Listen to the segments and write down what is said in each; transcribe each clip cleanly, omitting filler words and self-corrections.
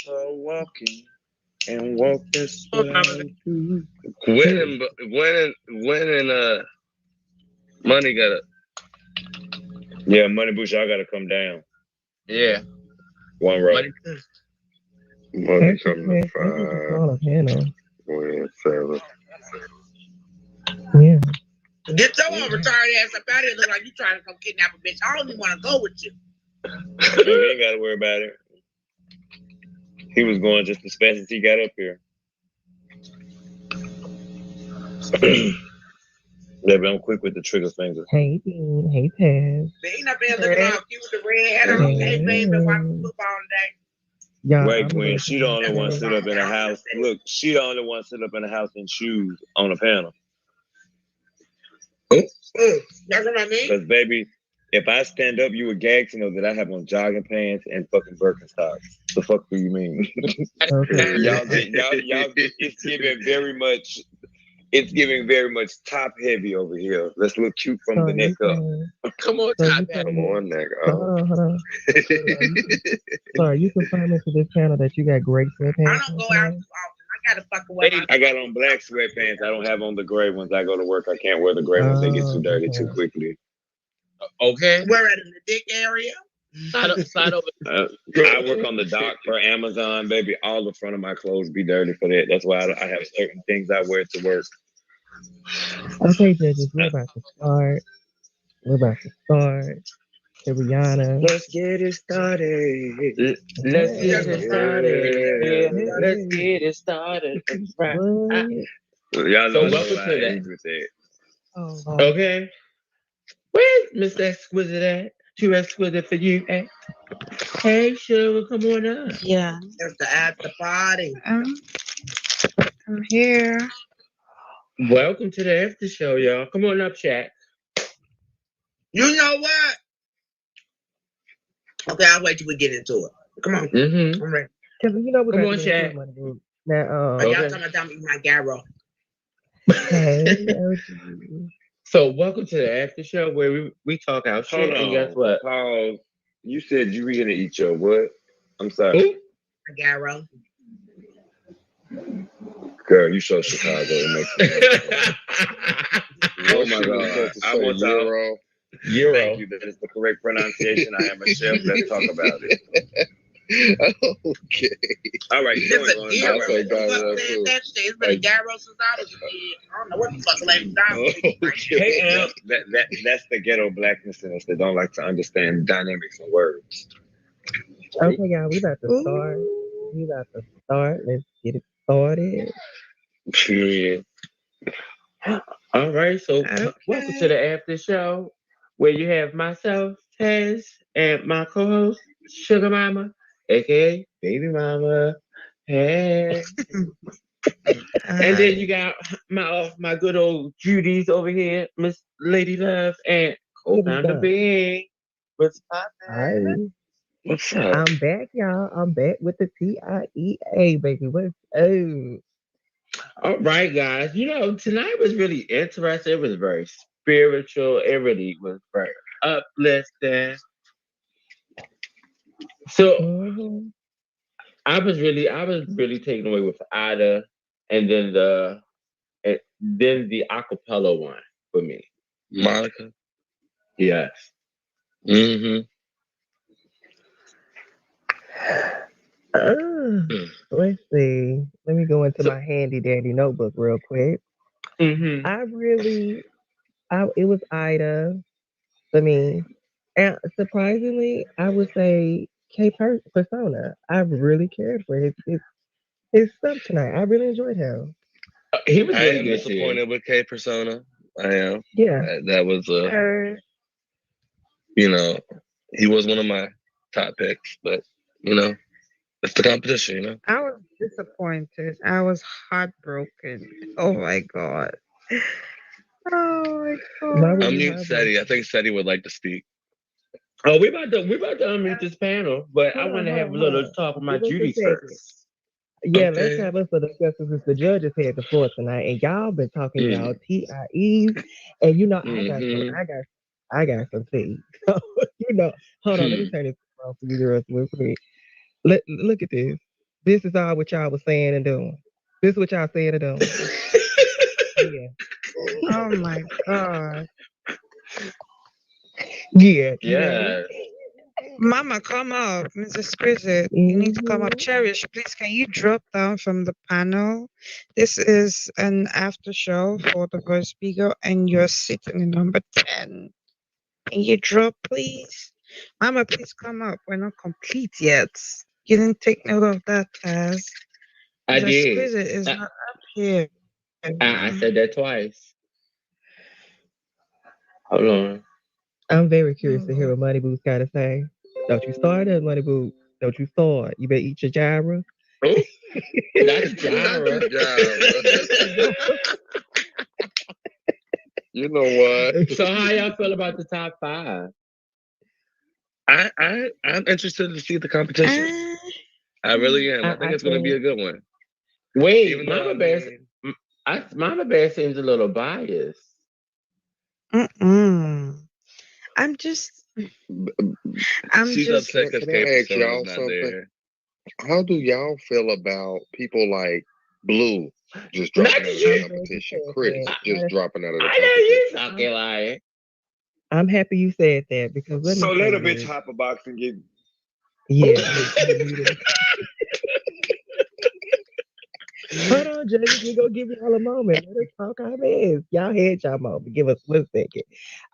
walking and walk this Oh, Mama. way too. When and money got a Yeah, Money Bush, I gotta come down. Yeah. One row. Money. money That's just coming to that's just a 5, smaller panel. when 7. Yeah. Get your own retarded ass up out of here. Look like you trying to come kidnap a bitch. I don't even want to go with you. You ain't gotta worry about it. He was going just as fast as he got up here. Baby, I'm quick with the trigger finger. Hey Dean. Hey Taz. They ain't up there looking all cute with the red hat on. Hey, baby, watching football today. Y'all, Right, I'm Gwen. going She the only to one sit up in the house. Look, she the only one sit up in the house in shoes on a panel. That's what I mean. Cause baby, if I stand up, you would gag to know that I have on jogging pants and fucking Birkenstocks. The fuck do you mean? Okay. y'all get, it's giving very much. It's giving very much top heavy over here. Let's look cute from So the neck you up. can, Come on, so top you hat. Come can, on, nigga. so hold on. So are you confirming to this panel that you got great I sweatpants don't on go today? out too often. I gotta fucking wear my. I got on black sweatpants. I don't have on the gray ones. I go to work. I can't wear the gray ones. They get too dirty too Okay. quickly. Okay. Wear it in the dick area. Slide over. I work on the dock for Amazon, baby. All the front of my clothes be dirty for that. That's why I have certain things I wear to work. Okay, judges, we're about to start. To Rihanna. Let's get it started. Let's Hey, get it started. Yeah, let's hey, get it started. Right. what? Y'all So know welcome I to that. age with that. Oh, Okay. Where's Miss Exquisite at? Too exquisite for you at? Hey, sugar, come on up. Yeah, It's the after party. I'm here. Welcome to the after show, y'all. Come on up, chat. You know what? Okay, I'll wait till we get into it. Come on. Mm-hmm. I'm ready. you know we're Come about on, to get into Shaq. it, Money Group. Now, Y'all Okay. talking about me my gyro. hey, OG. So welcome to the after show where we talk our shit, Hold and guess on. what? Pause. You said you were gonna eat your what? I'm sorry. Ooh. My gyro. Girl, you so Chicago. It makes sense. Oh my She was God. supposed to I say want y'all. Euro. Euro. Thank you. That is the correct pronunciation. I am a chef. Let's talk about it. Okay. All right, It's a going gyro. I say What the fuck gyro, said too. that shit? It's been a gyro since I was a kid. I don't know what the fuck lady down. Hey, Al. That's the ghetto blackness in us that don't like to understand dynamics and words. Okay, y'all, we about to start. Let's get it started. Period. All right, so Okay. welcome to the after show where you have myself, Taz, and my co-host, Sugar Mama, aka Baby Mama. Hey. And then you got my good old Judy's over here, Miss Lady Love, and co-founder Done. Big. What's Hi. poppin'? What's up? I'm back, y'all. I'm back with the TIEA, baby. What's oh? All right, guys. You know, tonight was really interesting. It was very spiritual. It really was very uplifting. So Mm-hmm. I was really taken away with Ida, and then the acapella one for me. Monica. Yes. Mm-hmm. Let's see. Let me go into So, my handy dandy notebook real quick. mm-hmm. It was Ida for me. And surprisingly, I would say Persona. I really cared for his stuff tonight. I really enjoyed him. He was I really am good too. disappointed with K Persona. I am. Yeah. That was you know, he was one of my top picks, but you know, it's the competition, you know. I was disappointed. I was heartbroken. Oh my god. Oh my Why were god. you Unmute heartbroken? Seti. I think Seti would like to speak. Oh, we about to unmute this panel, but I Hold on, want to hold have a on, hold little on. talk with my Give us a Judy's second. first. Yeah, let's Okay. have us a discussion since the judges had the floor tonight, and y'all been talking Mm. y'all TIEs, and you know Mm-hmm. I got some tea. So you know, hold on, let me turn this off for you girls real quick. Look at this. This is all what y'all was saying and doing. This is what y'all saying and doing. Yeah. Oh my God. Yeah. Yeah. Mama, come up. Mrs. Bridget, you need to come up. Mhm. Cherish, please, can you drop down from the panel? This is an after show for the Voice Beagle, and you're sitting in number 10. Can you drop, please? Mama, please come up. We're not complete yet. You didn't take note of that, Taz. I Mrs. did. Bridget is not up here. I said that twice. Hold on. I'm very curious to hear what Money Boo's got to say. Don't you start it, Money Boo. Don't you start. You better eat your gyra. Oh, that's Not Jara. the Jara. You know what? So how y'all feel about the top 5? I'm interested to see the competition. I really am. I think it's going to be a good one. Wait, Even though, Mama Bear. Mama Bear seems a little biased. I'm just. She's upset because Can I ask y'all not something? there. How do y'all feel about people like Blue just dropping out of the competition? Chris just dropping out of the I know competition. you fucking lying. I'm happy you said that because let me So let tell a bitch you. hop a box and get. Yeah. Hold on, Judges. We're going to give y'all a moment. Let us talk our heads. Y'all had y'all moment. Give us 1 second.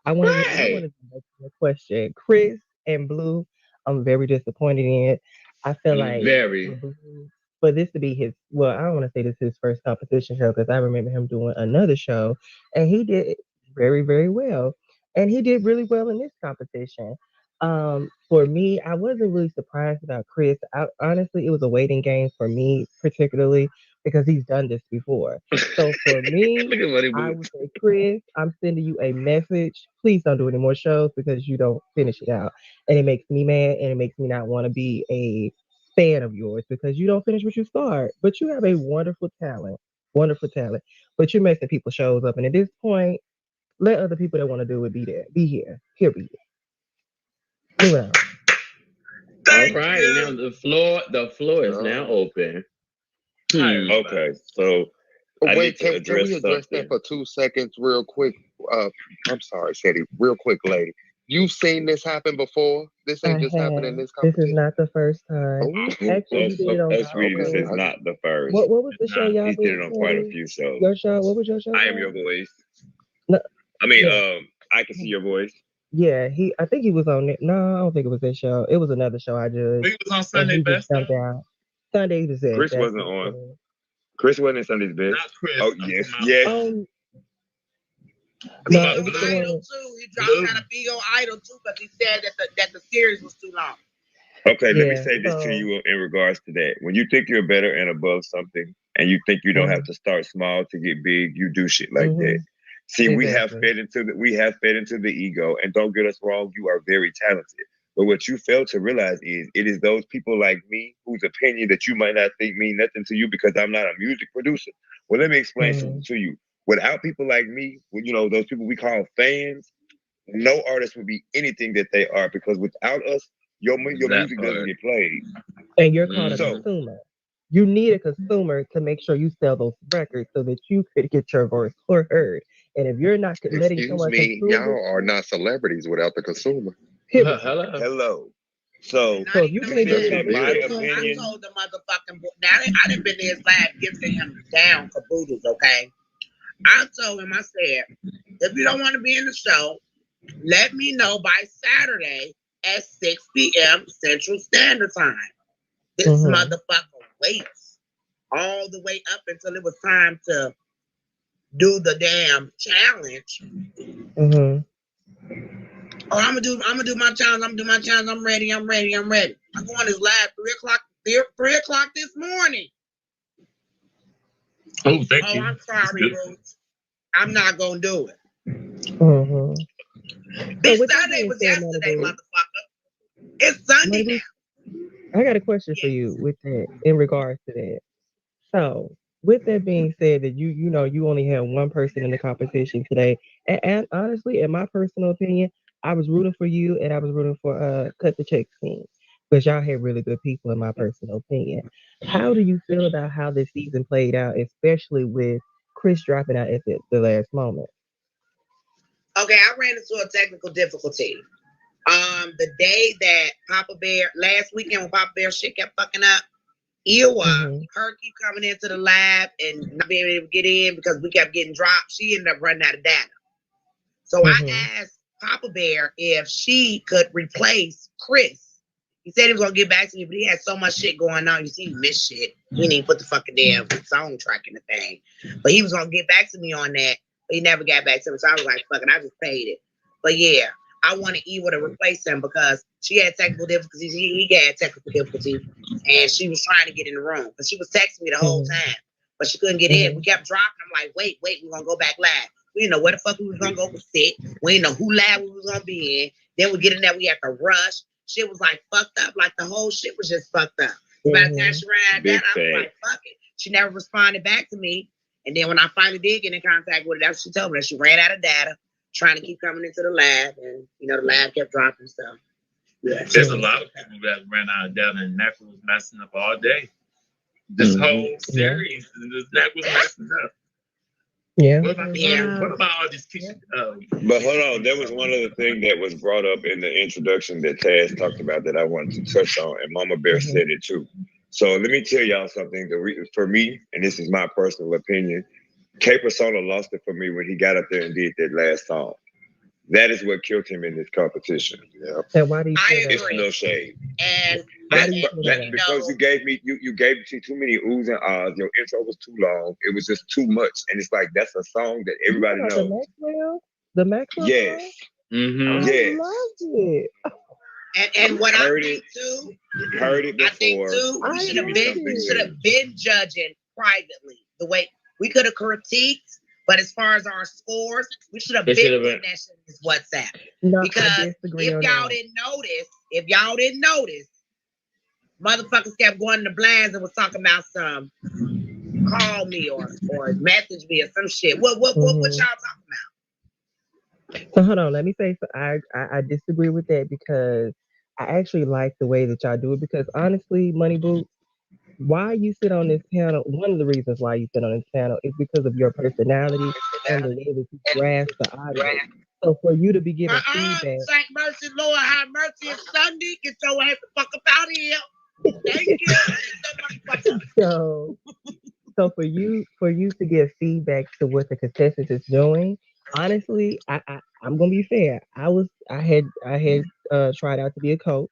I want to Right. ask a question. Chris and Blue, I'm very disappointed in it. I feel like Very. for this to be his, well, I don't want to say this is his first competition show because I remember him doing another show and he did very, very well. And he did really well in this competition. For me, I wasn't really surprised about Chris. Honestly, it was a waiting game for me, particularly because he's done this before. So for me, Look at Money I Boo. would say, Chris, I'm sending you a message. Please don't do any more shows because you don't finish it out. And it makes me mad and it makes me not want to be a fan of yours because you don't finish what you start. But you have a wonderful talent. Wonderful talent. But you're messing people's shows up. And at this point, let other people that want to do it be there. Be here. Period. Moving on. All right, now the floor is now open. Okay, so I Wait, need to can address we something. address that for 2 seconds, real quick? I'm sorry, Sadie. Real quick, lady. You've seen this happen before? This ain't just happened in this This is competition. not the first time. Oh, Actually, you did it on sweetie, this is not the first. What was the show y'all He did it did? on quite a few shows. Your show? What was your show? I Am called? Your Voice. No, I mean, yeah. I Can See Your Voice. Yeah, I think he was on it. No, I don't think it was that show. It was another show I judged. He was on Sunday Best. Jumped out. Sunday was it. Chris wasn't on. Chris wasn't in Sunday's Best. Not Chris. Oh, yes, yes. No, Bigo it was the Idol one. too. He dropped out of Bigo Idol too because he said that the series was too long. Okay, let me say this to you in regards to that. When you think you're better and above something, and you think you don't have to start small to get big, you do shit like that. See, we have fed into the ego, and don't get us wrong, you are very talented. But what you fail to realize is it is those people like me whose opinion that you might not think mean nothing to you because I'm not a music producer. Well, let me explain something to you. Without people like me, those people we call fans, no artist would be anything that they are because without us, your music doesn't get played. And you're called a consumer. You need a consumer to make sure you sell those records so that you could get your voice heard. And if you're not letting someone consume, y'all are not celebrities without the consumer. Hello. So you can't just my I opinion. told the motherfucking boy. Now I done been to his live gifting him down caboodles, okay? I told him, I said, if you don't want to be in the show, let me know by Saturday at 6 p.m. Central Standard Time. This motherfucker waits all the way up until it was time to do the damn challenge. Oh, I'm gonna do my challenge. I'm ready. I go on his live 3 o'clock this morning. Oh, thank you. I'm sorry, Roots. I'm not gonna do it. Bitch, Sunday was yesterday, motherfucker. It's Sunday now. I got a question for you with that in regards to that. So, with that being said, that you only had one person in the competition today, and honestly, in my personal opinion, I was rooting for you and I was rooting for Cut the Check team Because y'all had really good people, in my personal opinion. How do you feel about how this season played out, especially with Chris dropping out at the last moment? Okay, I ran into a technical difficulty. The day that Papa Bear, last weekend when Papa Bear shit kept fucking up, Ewa, her keep coming into the lab and not being able to get in because we kept getting dropped. She ended up running out of data. So I asked Papa Bear if she could replace Chris. He said he was gonna get back to me, but he had so much shit going on. You see, he missed shit. He didn't even put the fucking damn song track in the thing. But he was gonna get back to me on that, but he never got back to me. So I was like, fuck it, I just paid it. But yeah, I wanted Ewa to replace him because she had technical difficulties. He had technical difficulties, and she was trying to get in the room. But she was texting me the whole time, but she couldn't get in. We kept dropping. I'm like, wait, we're gonna go back live. We didn't know where the fuck we was gonna go sit. We didn't know who lab we was gonna be in. Then we get in there, we had to rush. Shit was like fucked up. Like the whole shit was just fucked up. By the time she ran that, I was like, fuck it. She never responded back to me. And then when I finally did get in contact with her, that's what she told me that she ran out of data, trying to keep coming into the lab, and the lab kept dropping stuff. Yeah. There's a lot of people that ran out of data, and NEC was messing up all day. This whole series, this NEC was messing up. Yeah. What about all these kids? But hold on, there was one other thing that was brought up in the introduction that Taz talked about that I wanted to touch on, and Mama Bear said it too. So let me tell y'all something. For me, and this is my personal opinion, K Persona lost it for me when he got up there and did that last song. That is what killed him in this competition. Yeah. And why do you say that? It's no shade. And because you gave me too many oohs and ahs. Your intro was too long. It was just too much. And it's like that's a song that everybody knows. The Maxwell? Yes. I loved it. And what I think too, heard it before. I think too, we should have been judging privately. The way we could have critiqued. But as far as our scores, we should have been putting that shit in his WhatsApp. No, because if y'all didn't notice, motherfuckers kept going to blinds and was talking about some call me or message me or some shit. What y'all talking about? So hold on, let me say I disagree with that because I actually like the way that y'all do it because honestly, Money Boots, why you sit on this panel, one of the reasons why you sit on this panel is because of your personality and the way that you grasp the audience. So for you to be giving feedback. Saint mercy, Lord, have mercy. It's Sunday. Get your ass the fuck up out of here. Thank you. So for you to give feedback to what the contestants is doing, honestly, I'm gonna be fair. I had tried out to be a coach.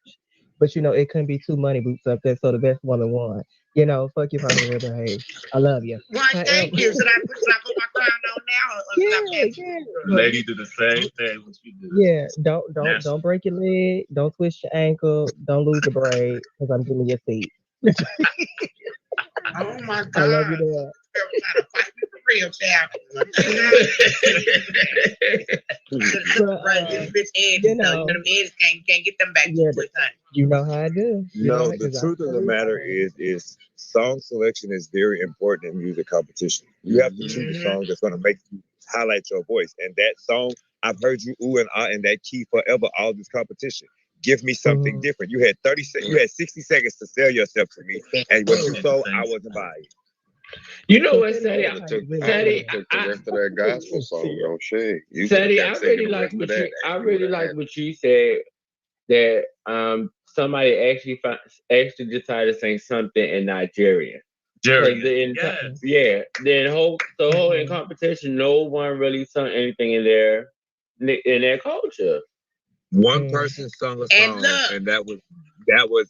But it couldn't be two Money Boots up there, so the best woman won. Fuck you, Papa Bear Behave. I love you. Right, thank you. Should I put my crown on now? Yeah. Lady do the same thing. What you do? Yeah, don't break your leg, don't twist your ankle, don't lose your braid, because I'm giving you a seat. Oh my God! I love you there. Real child. Them heads can't get them back too quick. You know how I do. The truth of the matter is song selection is very important in music competition. You have to choose a song that's going to make you highlight your voice. And that song, I've heard you ooh and ah in that key forever, all this competition. Give me something different. You had 60 seconds to sell yourself to me, and what you sold, I wasn't buying. You know what, Sadie? I took the rest of that gospel song. Don't shade. Sadie, I really like what you said. That somebody actually decided to sing something in Nigerian. Then in competition, no one really sung anything in their culture. One person sung a song, and that was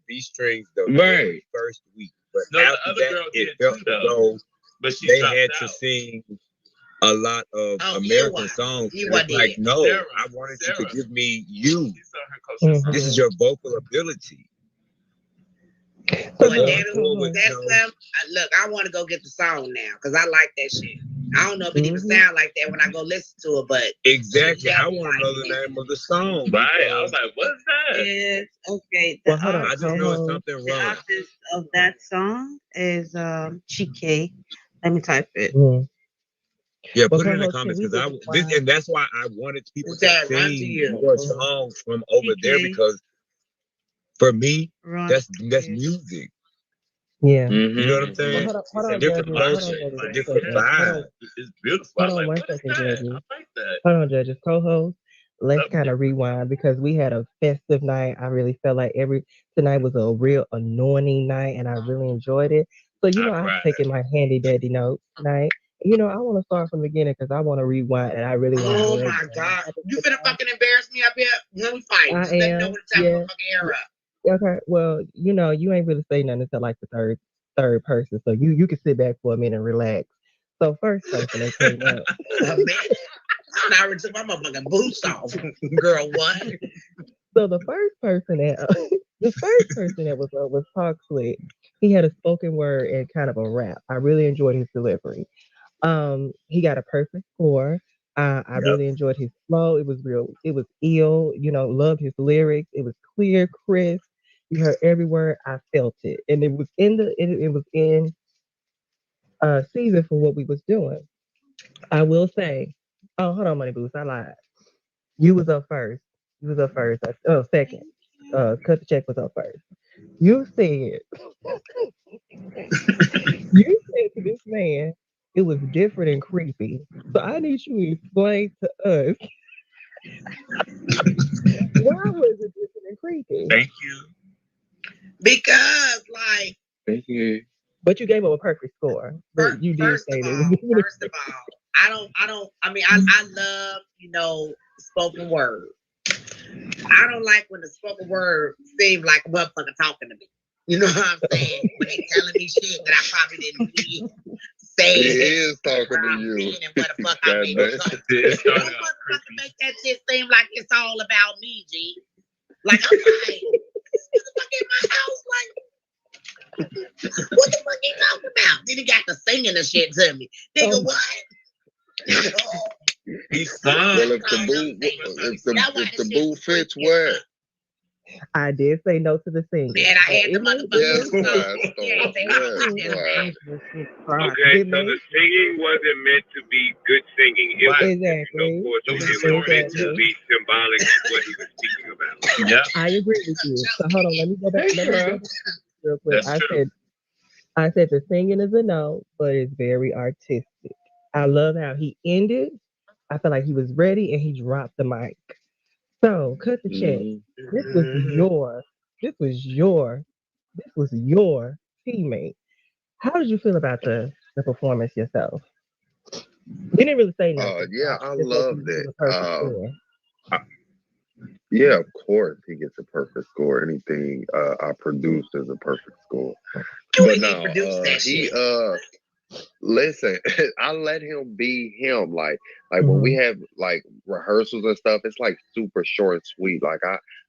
B Strings the very first week. But after that, it felt as though they had to sing a lot of American songs. It's like, no, I wanted you to give me you. This is your vocal ability. Look, I want to go get the song now because I like that shit. I don't know if it even sound like that when I go listen to it, but exactly, I want to know the name of the song. Right? I was like, "What's that?" It's okay. I just know it's something wrong. The artist of that song is Chike. Let me type it. Yeah, put it in the comments because and that's why I wanted people to sing more songs from over there because For me, Ron that's is- music. Yeah. Mhm. You know what I'm saying? Hold on, It's a Judges. different Hold on, motion. Judges, It's a one different second. Hold on. vibe. It's beautiful. I Hold was on like, one what is second, that? Judges. I like that. Hold on, Judges. Co-host. Let's Something kind of different. rewind because we had a festive night. I really felt like tonight was a real anointing night, and I really enjoyed it. So I I've cried. taken my handy dandy notes tonight. I want to start from the beginning because I want to rewind, and I really want to Oh do my everything. God. You finna fucking embarrass me up here when we fight. I Just let me know am. when it's time Yeah. to fucking air up. Okay. Well, you ain't really say nothing until like the third person, so you can sit back for a minute and relax. So first person that came up. A minute. I already took my motherfucking boots off. Girl, what? So the first person that was up was Talk Slick. He had a spoken word and kind of a rap. I really enjoyed his delivery. He got a perfect score. I Yep. really enjoyed his flow. It was real. It was ill. Loved his lyrics. It was clear, crisp. You heard every word. I felt it, and it was it was in season for what we was doing. I will say. Oh, hold on, Money Boost. I lied. You was up first. You was up first. Second. Cut the check was up first. You said you said to this man it was different and creepy. So I need you to explain to us why was it different and creepy? Thank you. Because, like, Thank you. But you gave him a perfect score. But you did first say of that. all, I love, spoken word. I don't like when the spoken word seems like a motherfucker talking to me. You know what I'm saying? When they telling me shit that I probably didn't hear. He Say is talking to you. and what the fuck I made God it damn. talk. It Don't started out motherfucker creepy. make that shit seem like it's all about me, G. Like, I'm like, this motherfucker in my house, like, what the fuck he talking about? Then he got the singing the shit to me. Nigga, what? He Well, sung. if the boot fits, where? I did say no to the singing. Man, I had the Yes, motherfucker. why? Okay, so the singing wasn't meant to be good singing. It was Exactly. meant to be symbolic of what he was speaking about. Yeah. I agree with you. So hold on, let me go back. Let me go back real quick. That's true. I said the singing is a no, but it's very artistic. I love how he ended. I feel like he was ready and he dropped the mic. So cut the check. This was your teammate. How did you feel about the performance yourself? You didn't really say nothing. Yeah, I Just loved you it. give a perfect score. Yeah, of course he gets a perfect score. Anything I produced is a perfect score. But no, listen, I let him be him. Like when we have like rehearsals and stuff, it's like super short and sweet. Like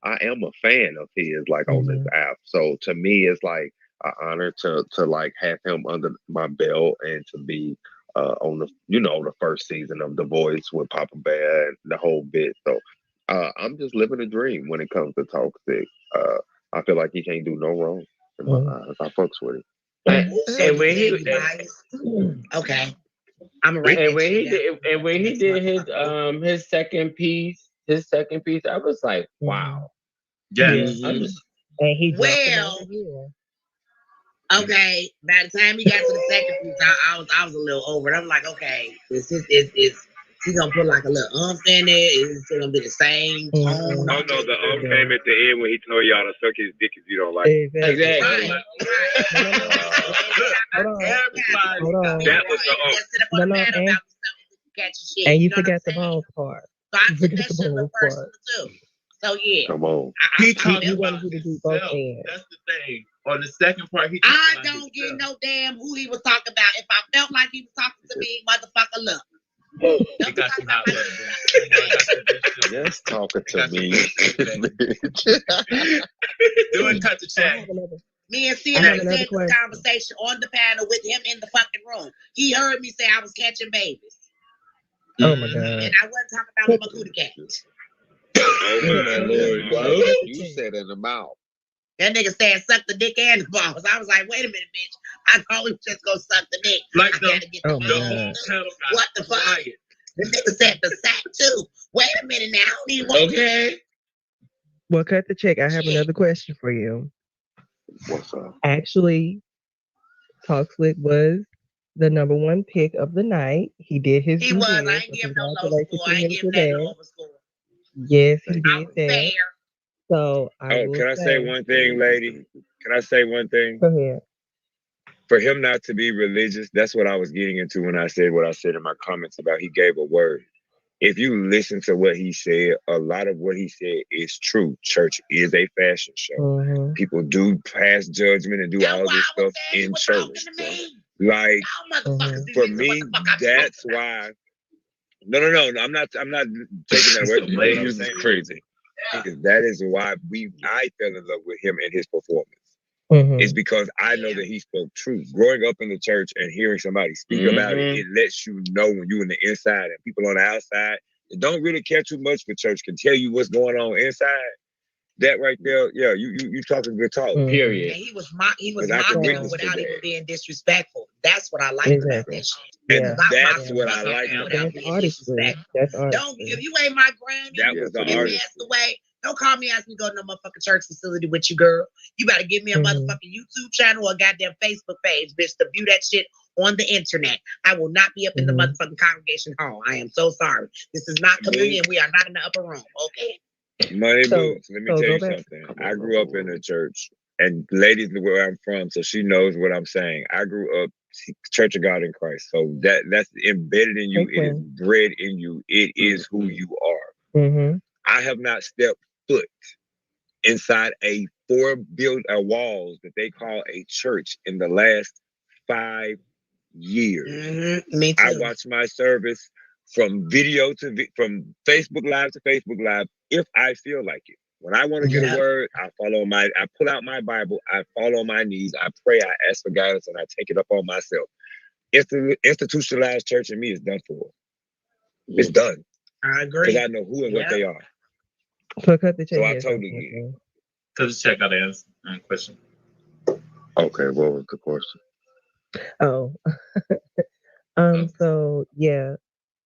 I am a fan of his, like on this app. So to me, it's like an honor to like have him under my belt and to be on the first season of The Voice with Papa Bear and the whole bit. So I'm just living a dream when it comes to Talk Sick. I feel like he can't do no wrong in my eyes. I fucks with it. And when he okay, I'm right. And when he did his second piece, I was like, wow. Yes. And he okay. By the time he got to the second piece, I was a little over it. I'm like, okay, is he gonna put like a little umph in it? Is it still gonna be the same tone? Oh no, the came at the end when he told y'all to suck his dick if you don't like it. Exactly. Hold on. That was the and you forgot the balls part. So I took that shit a little personal too. So yeah. Come on. He talked He about wanted you to do both ends. That's the thing. On the second part, he I don't give no damn who he was talking about. If I felt like he was talking to me, motherfucker, look. He got some out there. Yes, talking to me. Doing cut the check. Me and Sid had this conversation on the panel with him in the fucking room. He heard me say I was catching babies. Oh my God. And I wasn't talking about my cootie cat. Oh my Lord. You said in the mouth. That nigga said suck the dick and the balls. I was like, wait a minute, bitch. I thought we just go suck the dick. Like I gotta get the balls. What the fuck? The nigga said the sack too. Wait a minute now. I don't even want okay. Well, cut the check. I have another question for you. What's up? Actually, Talk Slick was the number one pick of the night. He did his He due was. I diligence. ain't So give no low congratulations score. to I ain't him give for that no that. over score. Yes, he I did was that. fair. So I Oh, will can I say one thing, lady? Can I say one thing? Go ahead. For him not to be religious, that's what I was getting into when I said what I said in my comments about he gave a word. If you listen to what he said, a lot of what he said is true. Church is a fashion show. Mm-hmm. People do pass judgment and do That's all why this I was stuff saying you in were church. talking to me. Like, Y'all motherfuckers for didn't know me, what the fuck I'm that's talking about. why. No. I'm not taking that away from you. What I'm This is saying crazy. is that is why I fell in love with him and his performance. Mm-hmm. It's because I know that he spoke truth. Growing up in the church and hearing somebody speak about it, it lets you know when you're in the inside and people on the outside that don't really care too much for church can tell you what's going on inside. That right there, yeah, you talking good talk. Mm-hmm. Period. And he was mocking Because I can them witness to without that. even being disrespectful. That's what I liked about Exactly. that shit. And Yeah. that's what I like without about That's being artistry. disrespectful. That's Don't artistry. if you ain't my Grammy That was the Yes, it and is. artist. passed away, don't call me asking me to go to no motherfucking church facility with you, girl. You better give me a Mhm. motherfucking YouTube channel or a goddamn Facebook page, bitch, to view that shit on the internet. I will not be up in the Mhm. motherfucking congregation hall. I am so sorry. This is not communion. We are not in the upper room, okay? Money So- Boots, let me so tell go you back. something. I grew up in the church, and ladies know where I'm from, so she knows what I'm saying. I grew up Church of God in Christ, so that's embedded in you. It is bred in you. It is who you are. Mm-hmm. I have not stepped foot inside a walls that they call a church in the last 5 years. Mm-hmm. Me I too. watch my service from video to from Facebook Live to Facebook Live if I feel like it. When I want to get a word, I pull out my Bible, I fall on my knees, I pray, I ask for guidance, and I take it up on myself. Institutionalized church in me is done for. It's done. I agree. Because I know who and what they are. So cut the check. So I here, totally something, get it. okay? So just check out the answer question. Okay, what was the question? Oh. So yeah,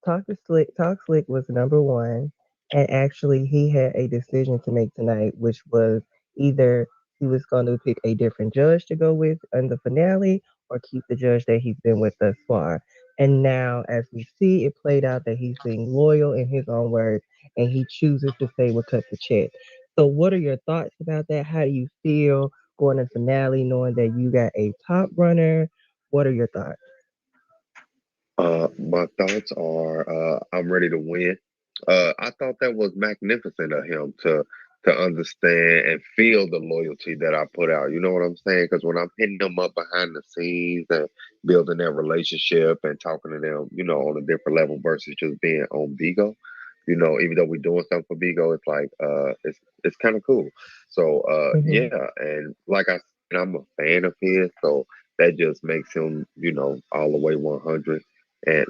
Talk Slick was number one, and actually he had a decision to make tonight, which was either he was going to pick a different judge to go with in the finale, or keep the judge that he's been with thus far. And now, as we see, it played out that he's being loyal in his own words, and he chooses to say we'll cut the check. So, what are your thoughts about that? How do you feel going to finale, knowing that you got a top runner? What are your thoughts? My thoughts are I'm ready to win. I thought that was magnificent of him to understand and feel the loyalty that I put out. You know what I'm saying? Because when I'm hitting them up behind the scenes and building that relationship and talking to them, on a different level versus just being on Bigo, even though we're doing stuff for Bigo, it's like it's kind of cool. So Mhm. yeah, and like I said, I'm a fan of his, so that just makes him, all the way 100. And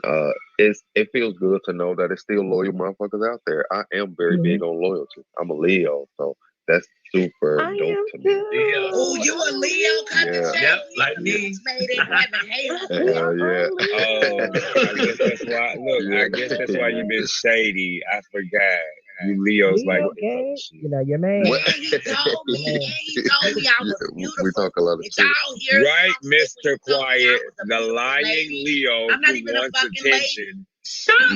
it feels good to know that it's still loyal motherfuckers out there. I am very big on loyalty. I'm a Leo, so that's super I dope am to me. too. Oh, you a Leo? Cut the Yeah. check. Yep, We like the me. mix made in heaven. Hell Hell yeah. Oh, I guess that's why. Look, I guess that's why you've been shady. I forgot. You Leos like Leo what the fuck gang, shit. you know your man. What? And he told me, I was We beautiful. talk a lot of Did shit. y'all hear Right, Tom Slick Mr. when he told me I Quiet, was a the beautiful lying lady? Leo I'm not who even a wants fucking attention,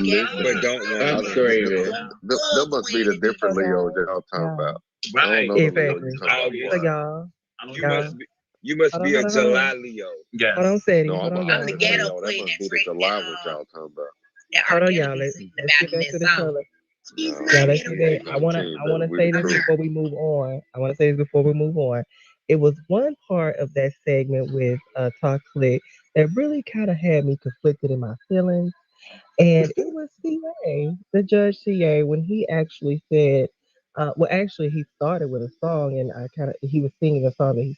lady. but don't want I'm to. screaming. That must be the different Leo that y'all talking about. I Right. don't know the Leo Exactly. you talking So about. y'all, I don't You know. must be a hold on. July Leo. Yes. Hold on, Sadie. No, Hold I'm on, a I'm the y'all. ghetto Leo. That queen must that be the Rick July and what y'all talking about. that Hold R. on, Kelly y'all. be Let's singing get about in back this to the song. color. He's No, my Y'all, let's ghetto get back. queen. I wanna say this before we move on. I wanna say this before we move on. It was one part of that segment with Talk Slick that really kind of had me conflicted in my feelings. And it was CA, the judge CA, when he actually said, actually, he started with a song, and he was singing a song that he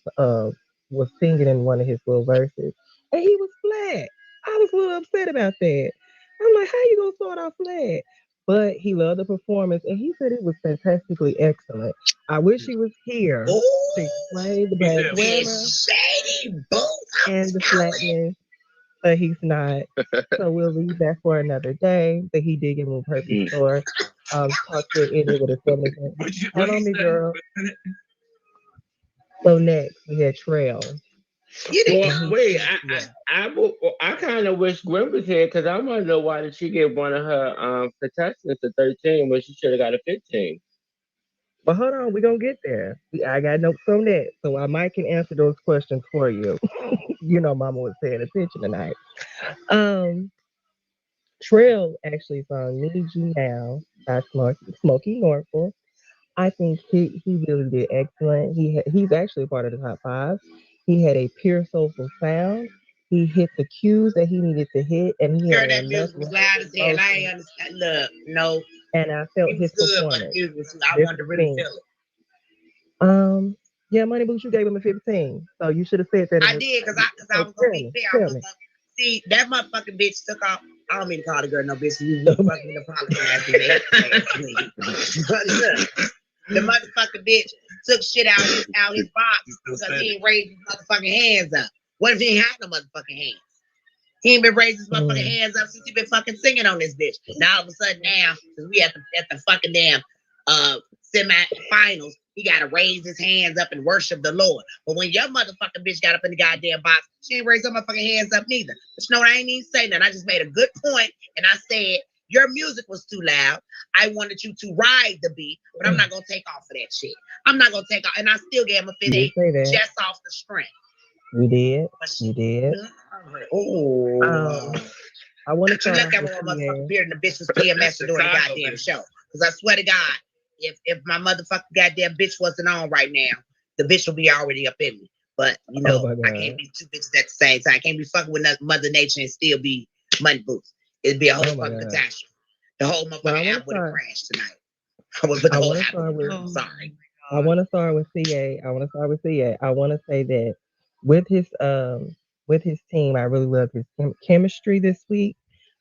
was singing in one of his little verses, and he was flat. I was a little upset about that. I'm like, how you gonna start off flat? But he loved the performance, and he said it was fantastically excellent. I wish he was here to Ooh, explain the black said, grammar it's shady boots. and the flatness, but he's not. So we'll leave that for another day. But he did give him a perfect score. talk to it ended with a 70. What Hold on, me say? girl. So next we had Trail. You didn't Well, come. wait, Yeah. I kind of wish Gwen was here because I want to know why did she give one of her contestants a 13 when she should have got a 15. But hold on, we're gonna get there. I got notes on that. So I might can answer those questions for you. You know Mama was paying attention tonight. Trail actually sung Need You Now by Smokey Norfolk. I think he really did excellent. He's actually part of the top five. He had a pure soulful sound. He hit the cues that he needed to hit, and he Girl, had that enough music was loud as hell. I ain't emotion. understand. Look, no, And I felt it was his good, but the performance. music was. I This wanted to is really me. feel it. Yeah, Money Boots, you gave him a 15. So you should have said that. I did because I was gonna be fair. See, that motherfucking bitch took off. I don't mean to call the girl no bitch. You fucking apologize to me. But look, the motherfucking bitch took shit out his box because he ain't raised his motherfucking hands up. What if he ain't had no motherfucking hands? He ain't been raising his motherfucking hands up since he been fucking singing on this bitch. Now all of a sudden now, because we at the fucking damn semi-finals, he gotta raise his hands up and worship the Lord. But when your motherfucking bitch got up in the goddamn box, she ain't raised her motherfucking hands up neither. But you know what? I ain't even say that. I just made a good point, and I said your music was too loud. I wanted you to ride the beat, but I'm not gonna take off of that shit. I'm not gonna take off, and I still gave him a 58 just off the strength. You did. You did. Oh. I want to look at my motherfucking beard and the bitch was PMS during the goddamn show. Because I swear to God, if my motherfucking goddamn bitch wasn't on right now, the bitch would be already up in me. But you know, I can't be two bitches at the same time. I can't be fucking with Mother Nature and still be Money Boots. It'd be a whole fucking catastrophe. The whole motherfucking album would have crashed tonight. I would put the whole album. Sorry. I want to start with CA. I want to say that with his team, I really love his chemistry this week.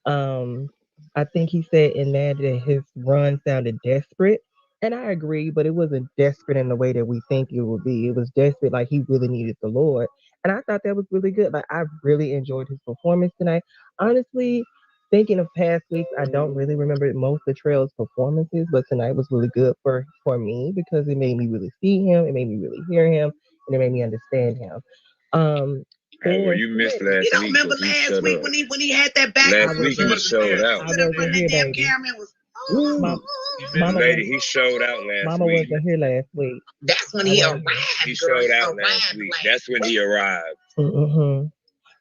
I think he said in that his run sounded desperate, and I agree, but it wasn't desperate in the way that we think it would be. It was desperate like he really needed the Lord, and I thought that was really good. Like I really enjoyed his performance tonight. Honestly, thinking of past weeks, I don't really remember most of Trail's performances, but tonight was really good for me because it made me really see him, it made me really hear him, and it made me understand him. Well, you missed last week. You don't remember last week when he had that back? Last week he showed out. I wasn't here, baby. He showed out last week. Mama wasn't here last week. That's when he arrived. He showed out last week. That's when he arrived. Mm-hmm.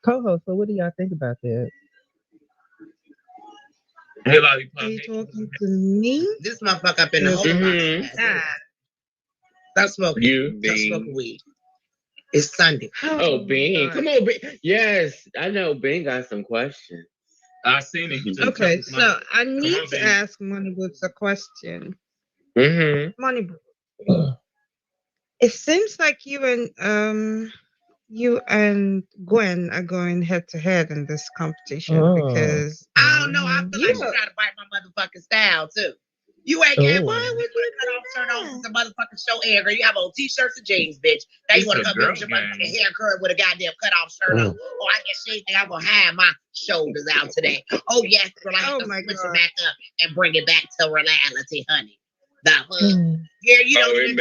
Co-host, so what do y'all think about that? Are you talking to me? This motherfucker up in the whole Stop smoking. Stop smoking weed. It's Sunday. Oh, Bean. Come on, Bean. Yes, I know Bean got some questions. I seen it. Okay, so I need to ask Money Boots a question. Money Boots. It seems like you and Gwen are going head to head in this competition because I don't know. I feel like you gotta bite my motherfucking style too. You ain't got why would you cut off shirt on since the motherfucking show air, girl? You have on t-shirts and jeans, bitch. Now you want to come in with your motherfucking hair curl with a goddamn cut off shirt on. Oh, I guess she think I'm gonna have my shoulders out today. Oh yes, girl, I have to switch it back up and bring it back to reality, honey. The hood. Yeah, you know. It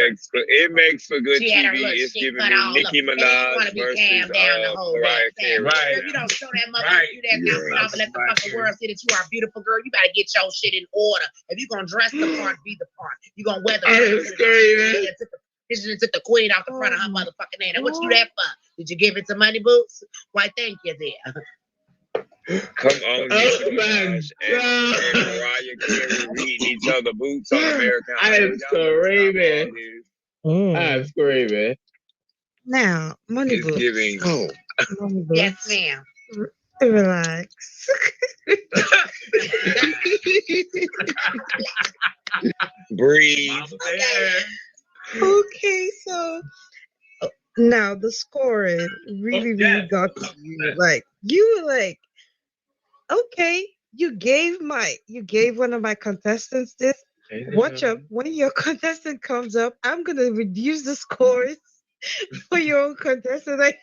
makes for good TV. It's giving me Nicki Minaj versus Mariah Carey. Right. You don't show that motherfucker you that now and let the fucking world see that you are a beautiful girl. You gotta get your shit in order. If you gonna dress the part, be the part. You gonna wear the She took the queen off the front of her motherfucking name. What you that for? Did you give it to Money Boots? Why, thank you there. Come on, oh my God. And Mariah Carey reading each other boots on American Idol. I am screaming. I am screaming. Now, Money Boots. Money Boots. Yes, ma'am. Relax. Breathe. Okay, so now the scoring really got to you. Like you were like, okay, you gave one of my contestants this. Watch up when your contestant comes up. I'm gonna reduce the scores for your own contestant. Like,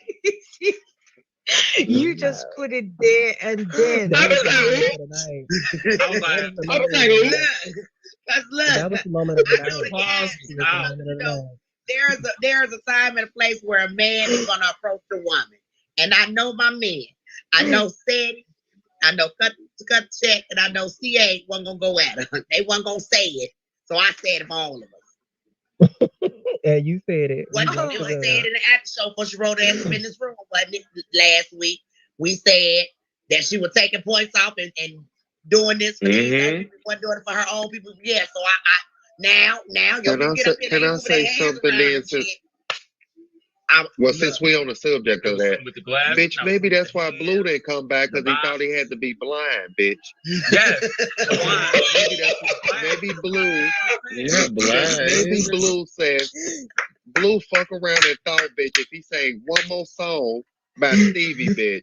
You just put it there and then. That was the I moment was of the night. I was like, I was like, Look, cause That look, was the moment of the I know the night. gas. It was the moment of the night. There's a time and a place where a man is gonna approach a woman, and I know my men. I know Steady, I know Cut Check, and I know CA wasn't gonna go at her. They wasn't gonna say it, so I said it for all of us. And you said it. What You it jumped was the said gun. in the after show before she wrote her ass up in this room, wasn't it? Last week we said that she was taking points off and doing this for these other people, wasn't doing it for her own people. Yeah, so I now Can I get up say, here and say something then? Since we on the subject of that, with the glass, bitch, maybe that's why Blue didn't come back because he thought he had to be blind, bitch. Yes. Maybe Blue. You're blind. Maybe Blue said, Blue fuck around and thought, bitch, if he sang one more song by Stevie, bitch,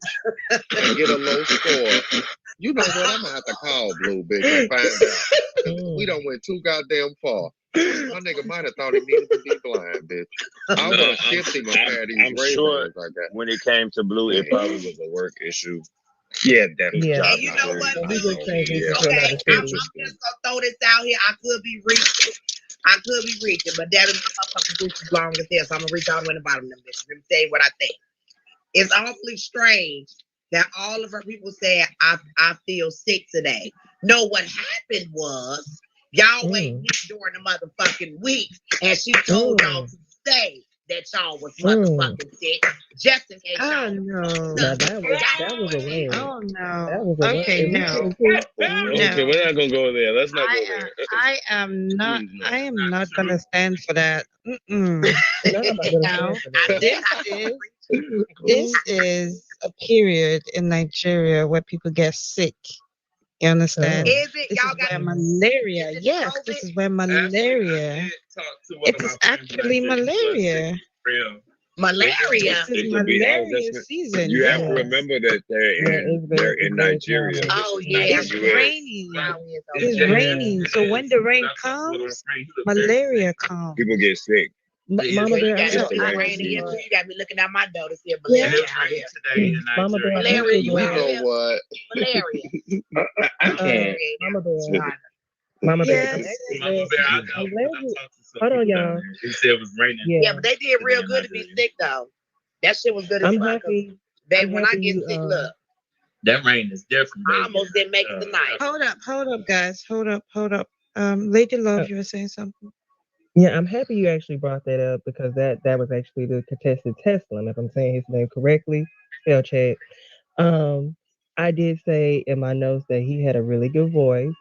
and get a low score, you know what? I'm gonna have to call Blue, bitch, and find out. We done went too goddamn far. My nigga might have thought he needed to be blind, bitch. I would have shipped him a pair of these I'm sure Ray-Bans I got. when it came to Blue, it probably was a work issue. Yeah, definitely. Yeah. And you know what? So he just transitioned to Okay, another I'm city. just gonna throw this out here. I could be reaching, but that is motherfucking boots is long as this. So I'm gonna reach all the way to the bottom of them bitches. Let me tell you what I think. It's awfully strange that all of her people said, I feel sick today. No, what happened was y'all waited during the motherfucking week, and she told y'all to say that y'all was motherfucking sick, just in case y'all. Oh no. Now that was a win. Oh no. That was a Okay, win. no. Okay, we're not gonna go there. Let's not go there. I am not gonna stand for that. Mm-mm. Now, This is a period in Nigeria where people get sick. You understand? Is it This y'all is got where malaria. is it Yes, COVID? this is where malaria. It is actually malaria. Malaria. This is It could be malaria season. You have yes. to remember that they're in Nigeria. Oh Not yeah, It's the US. raining. It's raining. So when the rain comes, malaria comes. People get sick. Mama Bear, got I'm me happy raining you here too. You got me looking out my door to see a Yeah, malaria. it's raining today in Mama Bear, Nigeria. Malaria, You know what? Malaria. I can't. Mama Bear. Mama Bear, I'm Yes. actually Mama glad. Bear, I I'm know, glad 'cause I you. talked to some Hold on, people down y'all. there. He said it was raining. Yeah, but they did real good to be sick though. That shit was good as I'm fuck. happy. Baby, I'm when I happy get you, sick, look, That rain is different, I baby. almost didn't make it tonight. Hold up, guys. Hold up. Lady Love, you were saying something? Yeah, I'm happy you actually brought that up because that was actually the contested Tesla, if I'm saying his name correctly. Spell check. I did say in my notes that he had a really good voice.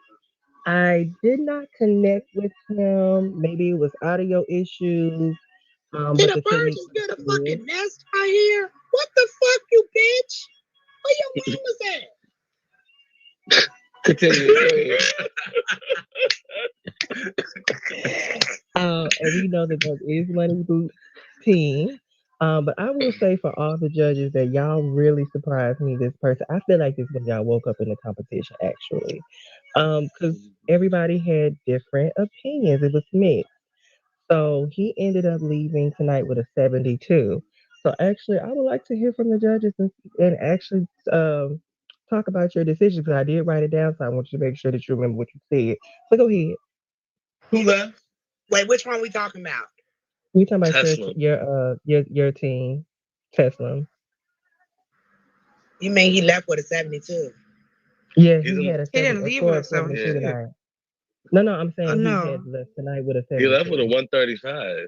I did not connect with him. Maybe it was audio issues. Did But a the bird technique just was build a good. fucking nest right here? What the fuck, you bitch? Where your mama's at? Continue. And we know that is Money Boots team. But I will say for all the judges that y'all really surprised me this person. I feel like this when y'all woke up in the competition actually. Because everybody had different opinions. It was mixed. So he ended up leaving tonight with a 72. So actually I would like to hear from the judges and actually talk about your decision because I did write it down, so I want you to make sure that you remember what you said. So go ahead. Who left? Wait, which one we talking about? We talking about Tesla. your team, Tesla. You mean he left with a 72? Yeah, He's he a- had a He didn't 7 leave score with of a 72 72. tonight. No, I'm saying he no. had left tonight with a He 72. left with a 135.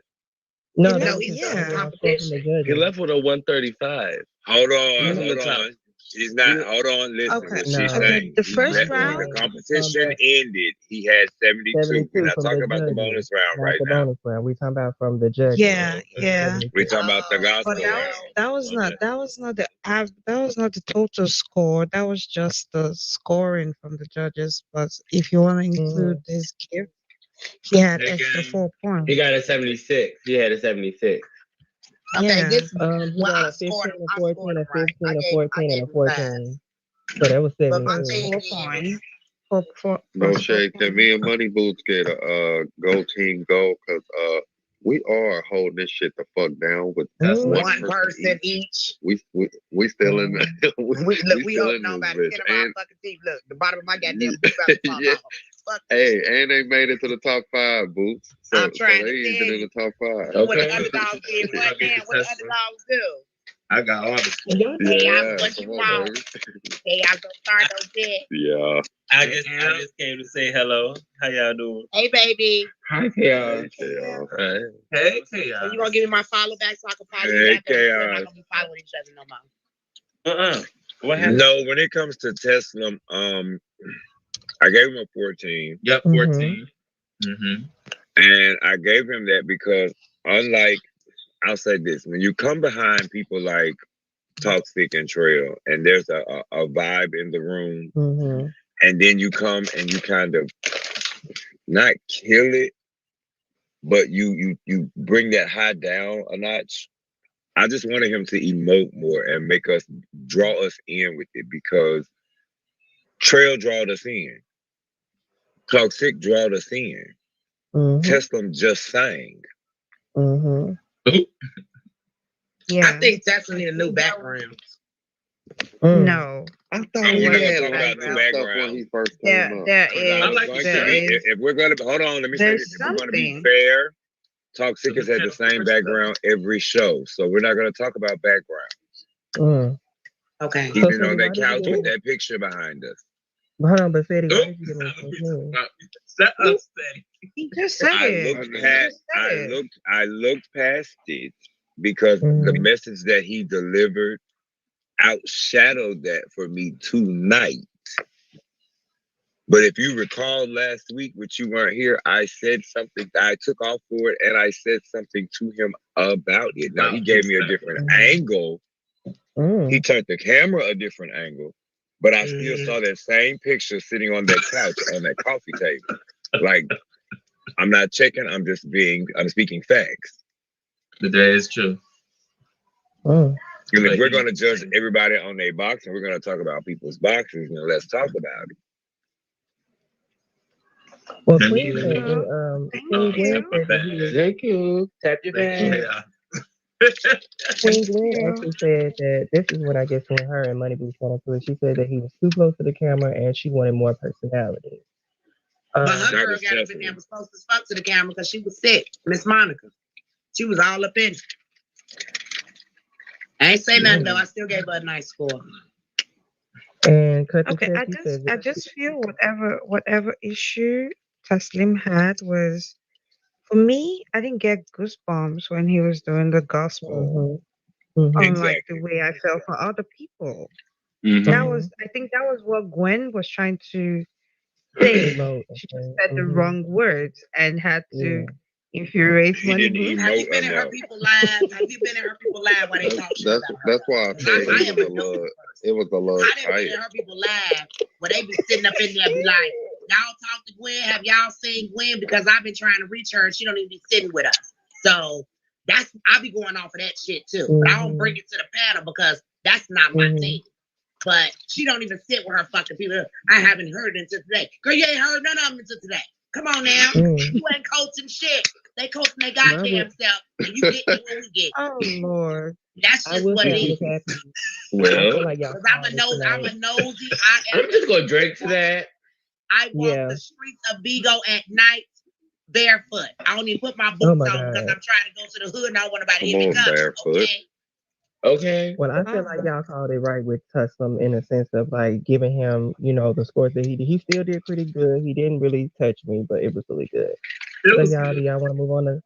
No, He that left- was his yeah. score from the Competition. judges. He left with a 135. Hold He's on, in the top. She's not. Hold on, listen. Okay. What she's No. saying. The He first left when round. the competition ended. He had 72. 72 We're not from talking the about the judges, bonus round not right the now. bonus round. We talking about from the judges. Yeah. We're talking about the gospel But round. that was not the total score. That was just the scoring from the judges. But if you want to include his gift, he had That extra game. 4 points. He got a 76. He had a 76. Okay, Yeah. this He well, got I a 15, scored. a I 14, scored a him right. 15, I a gave 14, and a him 14. So that was But my 72. thing 4 is, points. No shade. Can me and Money Boots get a go team go? Cause We are holding this shit the fuck down with one person each. We still in the We still hope in nobody this skin bitch. of our And fucking teeth. Look, the bottom of my goddamn boot about to fall yeah. off. Fuck this Hey, and they made it to the top 5, Boots. So, I'm trying they to even tell in the top 5. what the Okay. underdogs did. What Okay. now? What the underdogs do? I got all the Hey, Yeah, I'm what you come on, want. baby. Hey, I'm gonna start those shit. Yeah. I just came to say hello. How y'all doing? Hey, baby. Hi, Chaos. Yeah. Right. Hey, So you gonna give me my follow back so I can follow Hey, you back? We're Chaos. not gonna be following each other no more. What happened? No, when it comes to Tesla, I gave him a 14. Yep, 14. Mm-hmm. And I gave him that because unlike, I'll say this, when you come behind people like Toxic and Trail, and there's a vibe in the room, and then you come and you kind of not kill it, but you bring that high down a notch. I just wanted him to emote more and make us draw us in with it because Trail drawed us in. Toxic drawed us in. Tesla just sang. Yeah. I think Tesla need a new background. No. I thought Oh, we we're not had gonna talk about some the stuff background. when he first There, came up. there I was is. going There to be, is. if we're going to hold on, let me say There's this. If we're going to be something. fair, Toxic has had the same background every show, so we're not going to talk about background. Okay. He's been on that couch with that picture behind us. Hold on, but Sadie, why did you give me a 14? He just said it. I looked past it because the message that he delivered outshadowed that for me tonight. But if you recall last week, which you weren't here, I said something. I took off for it, and I said something to him about it. Now he gave me a different angle. He turned the camera a different angle, but I still saw that same picture sitting on that couch on that coffee table. Like, I'm not checking. I'm speaking facts. The day is true. And if we're going to judge everybody on their box, and we're going to talk about people's boxes, let's talk about it. Well, Queen said that Thank you. Tap your back. Queen Gwen actually said that this is what I guess when her and Money Boots got into it. She said that he was too close to the camera and she wanted more personality. But her girl got up in there was close as fuck to the camera because she was sick. Miss Monica. She was all up in it. I ain't say nothing though. I still gave her a nice score. And Okay, I just feel whatever issue Taslim had was, for me, I didn't get goosebumps when he was doing the gospel. Unlike the way I felt for other people. I think that was what Gwen was trying to say. She just said the wrong words and had to infuriate Money Boots. Have you been in her people live? Have you been in her people live while they talk shit about her? That's why I said it was a little I didn't been in her people live where they be sitting up in there be like, y'all talk to Gwen, have y'all seen Gwen? Because I've been trying to reach her and she don't even be sitting with us. So I be going off of that shit too. But I don't bring it to the panel because that's not my thing. But she don't even sit with her fucking people. I haven't heard it until today. Girl, you ain't heard none of them until today. Come on now. You ain't coaching shit. They coaching their goddamn self. And you get what we get. Oh, Lord. That's just what it is. Well, I'm a nosy. I'm just going to drink to that. I walk the streets of Vigo at night barefoot. I don't even put my boots on because I'm trying to go to the hood and I don't want nobody to hear me come. Barefoot. Okay. Well, I feel like y'all called it right with Tuscum in a sense of like giving him, the scores that he did. He still did pretty good. He didn't really touch me, but it was really good. So y'all, do y'all want to move on to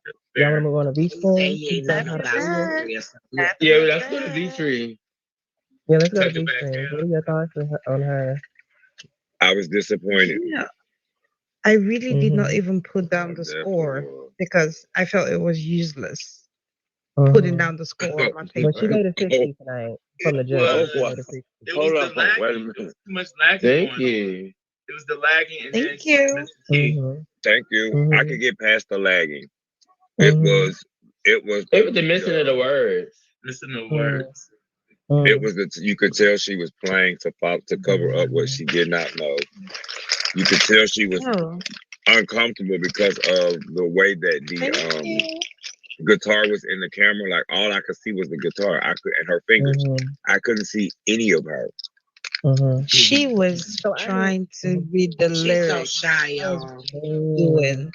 V-Stream? Yeah, let's go to V-Stream. Yeah, let's go to V-Stream. What are your thoughts on her? I was disappointed. Yeah. I really did not even put down the score because I felt it was useless. Putting down the score on my paper. But she made a 60 tonight from the judge. Hold on, wait a minute. Too much lagging. Thank you. It was the lagging. And Thank you. Thank you. I could get past the lagging. It was the missing of the words. Missing the words. It was you could tell she was playing to cover up what she did not know. You could tell she was uncomfortable because of the way that guitar was in the camera, like all I could see was the guitar. And her fingers. I couldn't see any of her. She was trying to read the She's so lyrics. shy, y'all. Doing.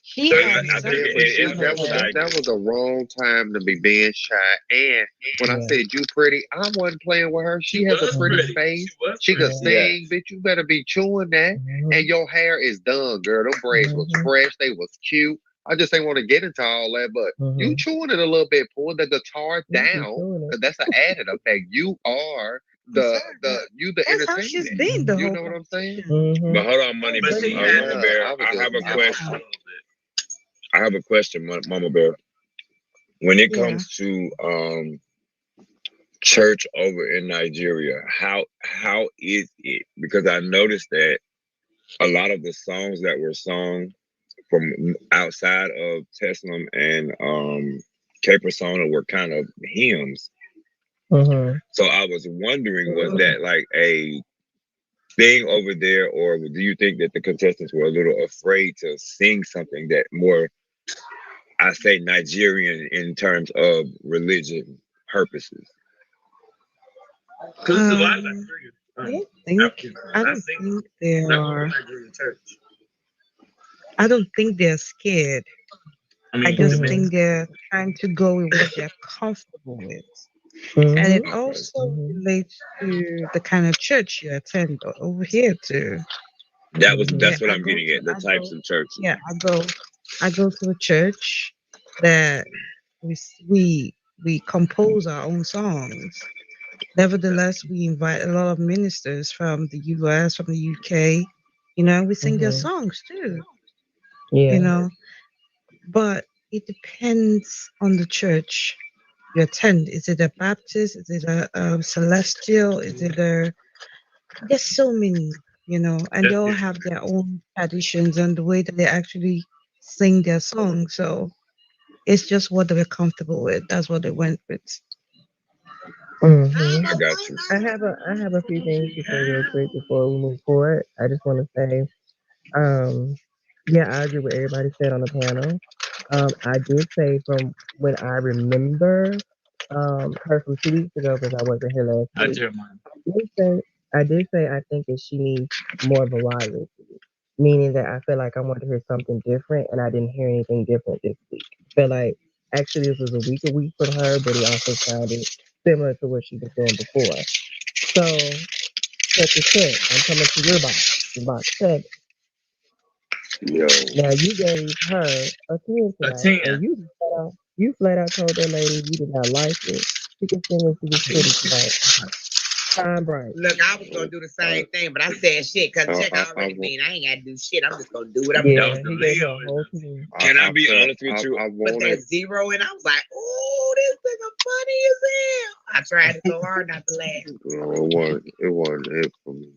She So, had I think something. that was the wrong time to be being shy. And when I said you pretty, I wasn't playing with her. She has a pretty face. She could sing, bitch. You better be chewing that. And your hair is done, girl. Them braids was fresh. They was cute. I just ain't want to get into all that, but you chewing it a little bit. Pull the guitar down. That's an added effect. You are the That's how she's entertainment. been the You whole know what I'm saying? But hold on, Money But she Mama had- Bear. I I have a was question. I have a question, Mama Bear. When it Yeah. comes to church over in Nigeria, how is it? Because I noticed that a lot of the songs that were sung from outside of Teslam and K Persona were kind of hymns. So I was wondering, was that like a thing over there, or do you think that the contestants were a little afraid to sing something that more, I say, Nigerian in terms of religion purposes? Because there's a lot of I don't think they are. I don't think they're scared. I just think they're trying to go with what they're comfortable with. And it also relates to the kind of church you attend over here too. That's what I'm getting at, the types of churches. Yeah, I go to a church that we compose our own songs. Nevertheless, we invite a lot of ministers from the US, from the UK. You know, we sing their songs too. Yeah. You know, but it depends on the church you attend. Is it a Baptist? Is it a Celestial? Is it a? There's so many, you know, and they all have their own traditions and the way that they actually sing their songs. So it's just what they were comfortable with. That's what they went with. I got you. I have a few things to say real quick before we move forward. I just want to say, yeah, I agree with everybody said on the panel. I did say from when I remember her from 2 weeks ago because I wasn't here last week. I did say I think that she needs more variety, meaning that I feel like I want to hear something different, and I didn't hear anything different this week. I feel like actually this was a weaker week for her, but it also sounded similar to what she was doing before. So, check the check. I'm coming to your box 7. Yo. Now you gave her a 10 tonight, and you flat out told that lady you did not like it. She can sing and she was pretty tonight. Time bright. Look, I was gonna do the same thing, but I said shit because check already mean I ain't gotta do shit. I'm just gonna do what I'm doing. He gave her a whole 10. Can I be honest with you? I But wanted, that 0 and I was like, oh, this nigga funny as hell. I tried so hard not to laugh. no, it wasn't it for me.